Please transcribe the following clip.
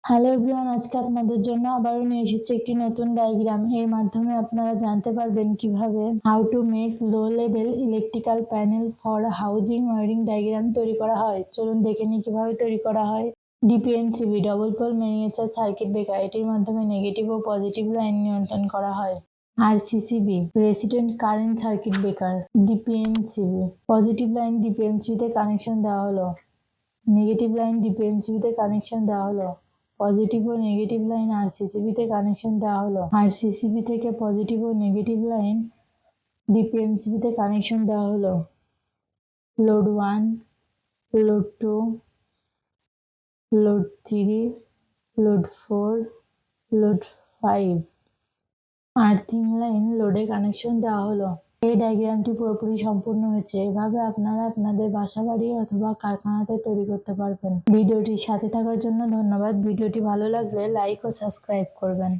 Hello everyone, আজকে আপনাদের জন্য আবারও নিয়ে এসেছি একটি নতুন ডায়াগ্রাম। এর মাধ্যমে আপনারা জানতে পারবেন কিভাবে how to make low level electrical panel for housing wiring diagram তৈরি করা হয়। চলুন দেখে নিই কিভাবে তৈরি করা হয়। DPMCB double pole miniature circuit breaker, এটির মাধ্যমে নেগেটিভ ও পজিটিভ লাইন নিয়ন্ত্রণ করা হয়। RCCB resident current circuit breaker. DPMCB positive line ডিপিএমসিবিতে কানেকশন দেওয়া হলো, নেগেটিভ লাইন ডিপিএমসিবিতে কানেকশন দেওয়া হলো। পজিটিভ ও নেগেটিভ লাইন আরসিসিবিতে কানেকশন দেওয়া হলো। আরসিসিবি থেকে পজিটিভ ও নেগেটিভ লাইন ডিপিএমসিবিতে কানেকশন দেওয়া হলো। Load 1, load 2, load 3, load 4, load 5। Earthing line লোডে কানেকশন দেওয়া হলো। এই ডায়াগ্রামটি পুরোপুরি সম্পূর্ণ হয়েছে। এভাবে আপনারা আপনাদের বাসা বাড়ি অথবা কারখানাতে তৈরি করতে পারবেন। ভিডিওটির সাথে থাকার জন্য ধন্যবাদ। ভিডিওটি ভালো লাগলে লাইক ও সাবস্ক্রাইব করবেন।